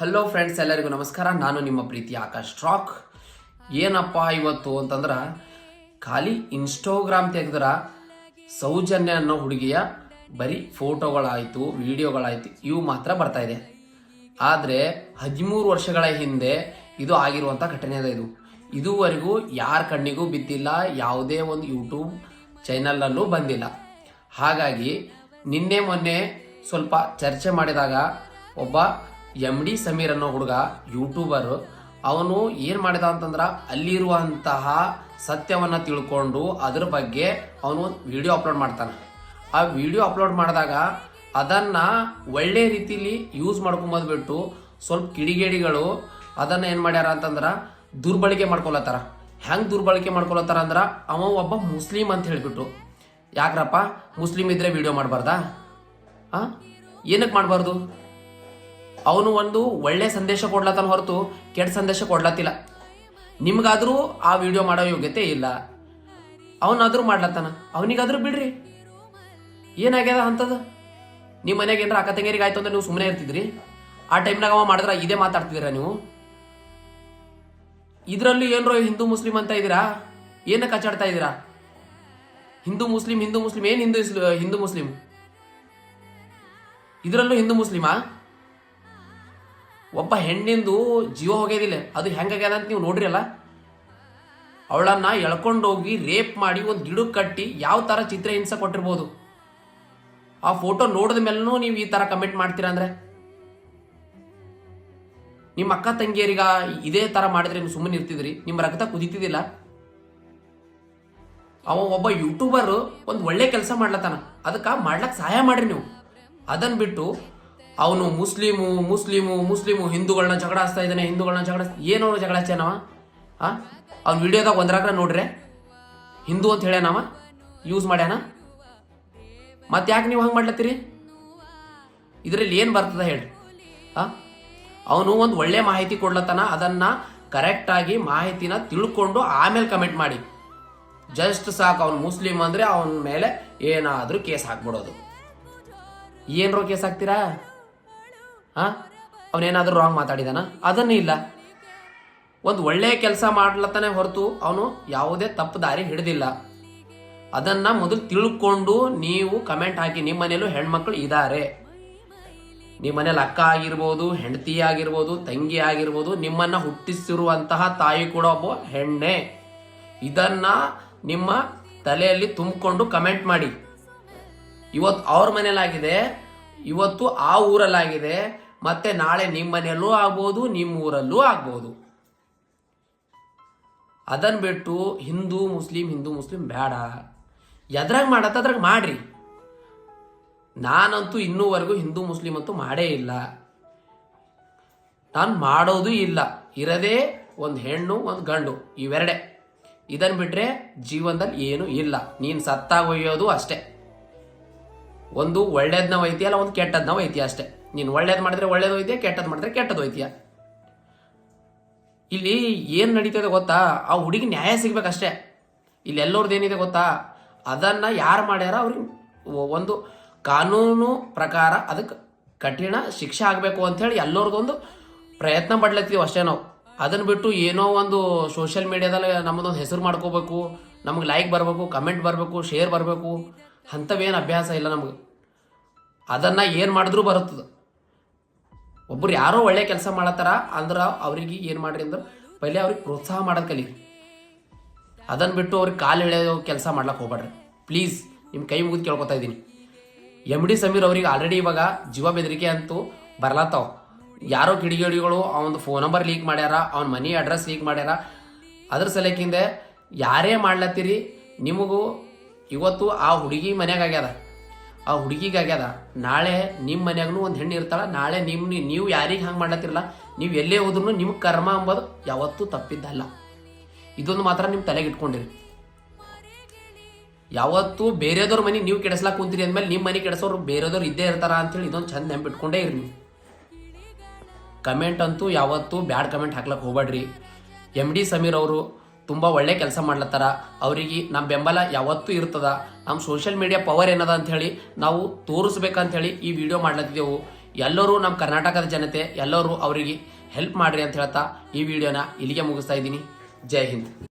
Hello friends, ಎಲ್ಲರಿಗೂ ನಮಸ್ಕಾರ. ನಾನು ನಿಮ್ಮ ಪ್ರೀತಿ ಆಕಾಶ್ ರಾಕ್. ಏನಪ್ಪ ಇವತ್ತು ಅಂತಂದ್ರೆ, ಖಾಲಿ ಇನ್ಸ್ಟಾಗ್ರಾಮ್ ತೆಗೆದ್ರ ಸೌಜನ್ಯ ಅನ್ನೋ ಹುಡುಗಿಯ ಬರೀ ಫೋಟೋಗಳಾಯಿತು, ವಿಡಿಯೋಗಳಾಯಿತು, ಇವು ಮಾತ್ರ ಬರ್ತಾ ಇದೆ. ಆದರೆ 13 ವರ್ಷಗಳ ಹಿಂದೆ ಇದು ಆಗಿರುವಂಥ ಘಟನೆ ಅದ. ಇದುವರೆಗೂ ಯಾರ ಕಣ್ಣಿಗೂ ಬಿದ್ದಿಲ್ಲ, ಯಾವುದೇ ಒಂದು ಯೂಟ್ಯೂಬ್ ಚಾನಲಲ್ಲೂ ಬಂದಿಲ್ಲ. ಹಾಗಾಗಿ ನಿನ್ನೆ ಮೊನ್ನೆ ಸ್ವಲ್ಪ ಚರ್ಚೆ ಮಾಡಿದಾಗ ಒಬ್ಬ MD ಸಮೀರ್ ಅನ್ನೋ ಹುಡುಗ ಯೂಟ್ಯೂಬರ್, ಅವನು ಏನು ಮಾಡಿದ ಅಂತಂದ್ರೆ ಅಲ್ಲಿರುವಂತಹ ಸತ್ಯವನ್ನು ತಿಳ್ಕೊಂಡು ಅದ್ರ ಬಗ್ಗೆ ಅವನು ವಿಡಿಯೋ ಅಪ್ಲೋಡ್ ಮಾಡ್ತಾನೆ. ಆ ವಿಡಿಯೋ ಅಪ್ಲೋಡ್ ಮಾಡಿದಾಗ ಅದನ್ನು ಒಳ್ಳೆ ರೀತಿಲಿ ಯೂಸ್ ಮಾಡ್ಕೊಂಬಂದ್ಬಿಟ್ಟು ಸ್ವಲ್ಪ ಕಿಡಿಗೇಡಿಗಳು ಅದನ್ನು ಏನು ಮಾಡ್ಯಾರ ಅಂತಂದ್ರೆ ದುರ್ಬಳಕೆ ಮಾಡ್ಕೊಳತ್ತಾರ. ಹೆಂಗೆ ದುರ್ಬಳಕೆ ಮಾಡ್ಕೊಳತ್ತಾರ ಅಂದ್ರೆ, ಅವ ಒಬ್ಬ ಮುಸ್ಲಿಂ ಅಂತ ಹೇಳಿಬಿಟ್ಟು, ಯಾಕ್ರಪ್ಪ ಮುಸ್ಲಿಂ ಇದ್ರೆ ವಿಡಿಯೋ ಮಾಡಬಾರ್ದಾ? ಏನಕ್ಕೆ ಮಾಡಬಾರ್ದು? ಅವನು ಒಂದು ಒಳ್ಳೆ ಸಂದೇಶ ಕೊಡ್ಲತ್ತಾನ ಹೊರತು ಕೆಟ್ಟ ಸಂದೇಶ ಕೊಡ್ಲತ್ತಿಲ್ಲ. ನಿಮ್ಗಾದ್ರೂ ಆ ವಿಡಿಯೋ ಮಾಡೋ ಯೋಗ್ಯತೆ ಇಲ್ಲ, ಅವನಾದ್ರೂ ಮಾಡ್ಲತ್ತಾನ, ಅವನಿಗಾದ್ರೂ ಬಿಡ್ರಿ. ಏನಾಗ್ಯದ ಅಂತದ? ನಿಮ್ಮ ಮನೆಗೆ ಏನಾರ ಅಕ್ಕ ತಂಗಿಯರಿಗೆ ಆಯ್ತು ಅಂದ್ರೆ ನೀವು ಸುಮ್ಮನೆ ಇರ್ತಿದ್ರಿ? ಆ ಟೈಮ್ನಾಗ ಅವ ಮಾಡಿದ್ರ ಇದೇ ಮಾತಾಡ್ತಿದ್ದೀರಾ ನೀವು? ಇದರಲ್ಲೂ ಏನ್ರೋ ಹಿಂದೂ ಮುಸ್ಲಿಂ ಅಂತ ಇದ್ದೀರಾ? ಏನಕ್ಕೆ ಕಚ್ಚಾಡ್ತಾ ಇದ್ದೀರಾ? ಹಿಂದೂ ಮುಸ್ಲಿಂ ಏನು ಹಿಂದೂ ಮುಸ್ಲಿಂ? ಇದರಲ್ಲೂ ಹಿಂದೂ ಮುಸ್ಲಿಮಾ? ಒಬ್ಬ ಹೆಣ್ಣಿಂದು ಜೀವ ಹೋಗ್ಯದಿಲ್ಲ, ಅದು ಹೆಂಗಾಗ್ಯದ ಅಂತ ನೀವು ನೋಡ್ರಿಯಲ್ಲ. ಅವಳನ್ನ ಎಳ್ಕೊಂಡೋಗಿ ರೇಪ್ ಮಾಡಿ ಒಂದು ಗಿಡಕ್ಕೆ ಕಟ್ಟಿ ಯಾವ ಥರ ಚಿತ್ರಹಿಂಸೆ ಕೊಟ್ಟಿರ್ಬೋದು. ಆ ಫೋಟೋ ನೋಡಿದ ಮೇಲೂ ನೀವು ಈ ಥರ ಕಮೆಂಟ್ ಮಾಡ್ತೀರಾ ಅಂದರೆ, ನಿಮ್ಮ ಅಕ್ಕ ತಂಗಿಯರಿಗ ಇದೇ ಥರ ಮಾಡಿದ್ರೆ ನೀವು ಸುಮ್ಮನೆ ಇರ್ತಿದ್ರಿ? ನಿಮ್ಮ ರಕ್ತ ಕುದಿತಿದ್ದಿಲ್ಲ? ಅವ ಒಬ್ಬ ಯೂಟ್ಯೂಬರ್ ಒಂದು ಒಳ್ಳೆ ಕೆಲಸ ಮಾಡ್ಲತ್ತಾನ, ಅದಕ್ಕೆ ಮಾಡ್ಲಕ್ಕೆ ಸಹಾಯ ಮಾಡ್ರಿ ನೀವು. ಅದನ್ನು ಬಿಟ್ಟು ಅವನು ಮುಸ್ಲಿಮು ಹಿಂದೂಗಳನ್ನ ಜಗಳ ಹಚ್ತಾ ಇದ್ದಾನೆ, ಏನೋ ಜಗಳ ಹಚ್ಚಾನವ. ಅವ್ನ ವಿಡಿಯೋದಾಗ ಒಂದ್ರಾಗ್ರ ನೋಡ್ರೆ ಹಿಂದೂ ಅಂತ ಹೇಳ್ಯಾನವ, ಯೂಸ್ ಮಾಡ್ಯಾನ. ಮತ್ತೆ ಯಾಕೆ ನೀವು ಹಂಗೆ ಮಾಡ್ಲತ್ತೀರಿ? ಇದರಲ್ಲಿ ಏನು ಬರ್ತದ ಹೇಳಿ? ಅವನು ಒಂದು ಒಳ್ಳೆ ಮಾಹಿತಿ ಕೊಡ್ಲತ್ತಾನ, ಅದನ್ನ ಕರೆಕ್ಟಾಗಿ ಮಾಹಿತಿನ ತಿಳ್ಕೊಂಡು ಆಮೇಲೆ ಕಮೆಂಟ್ ಮಾಡಿ. ಜಸ್ಟ್ ಸಾಕು ಅವ್ನು ಮುಸ್ಲಿಂ ಅಂದರೆ ಅವನ ಮೇಲೆ ಏನಾದರೂ ಕೇಸ್ ಹಾಕ್ಬಿಡೋದು. ಏನರೋ ಕೇಸ್ ಹಾಕ್ತೀರಾ? ಅವನೇನಾದ್ರೂ ರಾಂಗ್ ಮಾತಾಡಿದಾನ? ಅದನ್ನು ಇಲ್ಲ. ಒಂದು ಒಳ್ಳೆಯ ಕೆಲಸ ಮಾಡ್ಲತ್ತಾನೆ ಹೊರತು ಅವನು ಯಾವುದೇ ತಪ್ಪು ದಾರಿ ಹಿಡಿದಿಲ್ಲ. ಅದನ್ನ ಮೊದಲು ತಿಳ್ಕೊಂಡು ನೀವು ಕಮೆಂಟ್ ಹಾಕಿ. ನಿಮ್ಮ ಮನೇಲೂ ಹೆಣ್ಮಕ್ಳು ಇದ್ದಾರೆ, ನಿಮ್ಮ ಮನೇಲಿ ಅಕ್ಕ ಆಗಿರ್ಬೋದು, ಹೆಂಡತಿ ಆಗಿರ್ಬೋದು, ತಂಗಿ ಆಗಿರ್ಬೋದು, ನಿಮ್ಮನ್ನ ಹುಟ್ಟಿಸಿರುವಂತಹ ತಾಯಿ ಕೂಡ ಒಬ್ಬ ಹೆಣ್ಣೆ. ಇದನ್ನ ನಿಮ್ಮ ತಲೆಯಲ್ಲಿ ತುಂಬಿಕೊಂಡು ಕಮೆಂಟ್ ಮಾಡಿ. ಇವತ್ತು ಅವ್ರ ಮನೇಲಾಗಿದೆ, ಇವತ್ತು ಆ ಊರಲ್ಲಾಗಿದೆ, ಮತ್ತೆ ನಾಳೆ ನಿಮ್ಮ ಮನೆಯಲ್ಲೂ ಆಗ್ಬೋದು, ನಿಮ್ಮ ಊರಲ್ಲೂ ಆಗ್ಬೋದು. ಅದನ್ನು ಬಿಟ್ಟು ಹಿಂದೂ ಮುಸ್ಲಿಂ ಬೇಡ. ಎದ್ರಾಗ ಮಾಡತ್ತ ಅದ್ರಾಗ ಮಾಡ್ರಿ. ನಾನಂತೂ ಇನ್ನೂವರೆಗೂ ಹಿಂದೂ ಮುಸ್ಲಿಂ ಅಂತೂ ಮಾಡೇ ಇಲ್ಲ, ನಾನು ಮಾಡೋದು ಇಲ್ಲ. ಇರದೇ ಒಂದು ಹೆಣ್ಣು ಒಂದು ಗಂಡು, ಇವೆರಡೆ. ಇದನ್ನು ಬಿಟ್ರೆ ಜೀವನದಲ್ಲಿ ಏನೂ ಇಲ್ಲ. ನೀನು ಸತ್ತಾಗ ಒಯ್ಯೋದು ಅಷ್ಟೇ. ಒಂದು ಒಳ್ಳೇದನ್ನ ಒಯ್ತೀಯಲ್ಲ, ಒಂದು ಕೆಟ್ಟದನ್ನ ಒಯ್ತೀಯ ಅಷ್ಟೇ. ನೀನು ಒಳ್ಳೇದು ಮಾಡಿದ್ರೆ ಒಳ್ಳೇದು ಒಯ್ತೀಯ, ಕೆಟ್ಟದ್ದು ಮಾಡಿದ್ರೆ ಕೆಟ್ಟದ್ದು ಒಯ್ತೀಯ. ಇಲ್ಲಿ ಏನು ನಡೀತದೆ ಗೊತ್ತಾ? ಆ ಹುಡುಗಿ ನ್ಯಾಯ ಸಿಗ್ಬೇಕಷ್ಟೇ. ಇಲ್ಲಿ ಎಲ್ಲರದ್ದು ಏನಿದೆ ಗೊತ್ತಾ? ಅದನ್ನು ಯಾರು ಮಾಡ್ಯಾರ ಅವ್ರಿಗೆ ಒಂದು ಕಾನೂನು ಪ್ರಕಾರ ಅದಕ್ಕೆ ಕಠಿಣ ಶಿಕ್ಷೆ ಆಗಬೇಕು ಅಂಥೇಳಿ ಎಲ್ಲರದೊಂದು ಪ್ರಯತ್ನ ಪಡ್ಲತ್ತೀವಿ ಅಷ್ಟೇ ನಾವು. ಅದನ್ನು ಬಿಟ್ಟು ಏನೋ ಒಂದು ಸೋಷಿಯಲ್ ಮೀಡಿಯಾದಲ್ಲಿ ನಮ್ಮದೊಂದು ಹೆಸರು ಮಾಡ್ಕೋಬೇಕು, ನಮಗೆ ಲೈಕ್ ಬರಬೇಕು, ಕಮೆಂಟ್ ಬರಬೇಕು, ಶೇರ್ ಬರಬೇಕು, ಅಂಥವೇನು ಅಭ್ಯಾಸ ಇಲ್ಲ ನಮಗೆ. ಅದನ್ನು ಏನು ಮಾಡಿದ್ರೂ ಬರುತ್ತದೆ. ಒಬ್ಬರು ಯಾರೋ ಒಳ್ಳೆ ಕೆಲಸ ಮಾಡತ್ತಾರ ಅಂದ್ರೆ ಅವ್ರಿಗೆ ಏನು ಮಾಡ್ರಿ ಅಂದ್ರೆ ಪहिले ಅವ್ರಿಗೆ ಪ್ರೋತ್ಸಾಹ ಮಾಡೋದು ಕಲೀರಿ. ಅದನ್ನು ಬಿಟ್ಟು ಅವ್ರಿಗೆ ಕಾಲು ಎಳೆಯೋ ಕೆಲಸ ಮಾಡ್ಲಿಕ್ಕೆ ಹೋಗ್ಬೇಡ್ರಿ ಪ್ಲೀಸ್. ನಿಮ್ಮ ಕೈ ಮುಗಿದು ಕೇಳ್ಕೊತಾ ಇದ್ದೀನಿ. MD ಸಮೀರ್ ಅವ್ರಿಗೆ ಆಲ್ರೆಡಿ ಇವಾಗ ಜೀವ ಬೆದರಿಕೆ ಅಂತೂ ಬರ್ಲತ್ತಾವ. ಯಾರೋ ಕಿಡಿಗೇಡಿಗಳು ಅವನ ಫೋನ್ ನಂಬರ್ ಲೀಕ್ ಮಾಡ್ಯಾರ, ಅವನ ಮನಿ ಅಡ್ರೆಸ್ ಲೀಕ್ ಮಾಡ್ಯಾರ. ಅದ್ರ ಸಲಕಿಂದ ಯಾರೇ ಮಾಡ್ಲತ್ತೀರಿ, ನಿಮಗೂ ಇವತ್ತು ಆ ಹುಡುಗಿ ಮನ್ಯಾಗ ಆಗ್ಯದ, ಆ ಹುಡುಗಿಗಾಗ್ಯದ, ನಾಳೆ ನಿಮ್ಮ ಮನ್ಯಾಗೂ ಒಂದು ಹೆಣ್ಣು ಇರ್ತಾಳ. ನಾಳೆ ನೀವು ಯಾರಿಗೆ ಹಂಗೆ ಮಾಡ್ಲತ್ತಿರಲ್ಲ, ನೀವು ಎಲ್ಲೇ ಹೋದ್ರೂ ನಿಮ್ಗೆ ಕರ್ಮ ಅಂಬೋದು ಯಾವತ್ತೂ ತಪ್ಪಿದ್ದಲ್ಲ. ಇದೊಂದು ಮಾತ್ರ ನಿಮ್ಮ ತಲೆಗೆ ಇಟ್ಕೊಂಡಿರಿ. ಯಾವತ್ತೂ ಬೇರೆದವ್ರ ಮನೆ ನೀವು ಕೆಡಿಸ್ಲಾಕ್ ಕುಂತೀರಿ ಅಂದಮೇಲೆ ನಿಮ್ಮ ಮನೆ ಕೆಡಿಸೋರು ಬೇರೆದವ್ರು ಇದ್ದೇ ಇರ್ತಾರ ಅಂತೇಳಿ ಇದೊಂದು ಚಂದ ನೆನ್ಪಿಟ್ಕೊಂಡೇ ಇರಿ ನೀವು. ಕಮೆಂಟ್ ಅಂತೂ ಯಾವತ್ತೂ ಬ್ಯಾಡ್ ಕಮೆಂಟ್ ಹಾಕ್ಲಕ್ಕೆ ಹೋಗ್ಬೇಡ್ರಿ. MD ಸಮೀರ್ ಅವರು ತುಂಬ ಒಳ್ಳೆ ಕೆಲಸ ಮಾಡ್ಲತ್ತಾರ, ಅವರಿಗೆ ನಮ್ಮ ಬೆಂಬಲ ಯಾವತ್ತೂ ಇರ್ತದ. ನಮ್ಮ ಸೋಷಿಯಲ್ ಮೀಡಿಯಾ ಪವರ್ ಏನದ ಅಂಥೇಳಿ ನಾವು ತೋರಿಸ್ಬೇಕಂಥೇಳಿ ಈ ವಿಡಿಯೋ ಮಾಡ್ಲತ್ತಿದ್ದೆವು. ಎಲ್ಲರೂ ನಮ್ಮ ಕರ್ನಾಟಕದ ಜನತೆ ಎಲ್ಲರೂ ಅವರಿಗೆ ಹೆಲ್ಪ್ ಮಾಡ್ರಿ ಅಂತ ಹೇಳ್ತಾ ಈ ವಿಡಿಯೋನ ಇಲ್ಲಿಗೆ ಮುಗಿಸ್ತಾ ಇದ್ದೀನಿ. ಜೈ ಹಿಂದ್.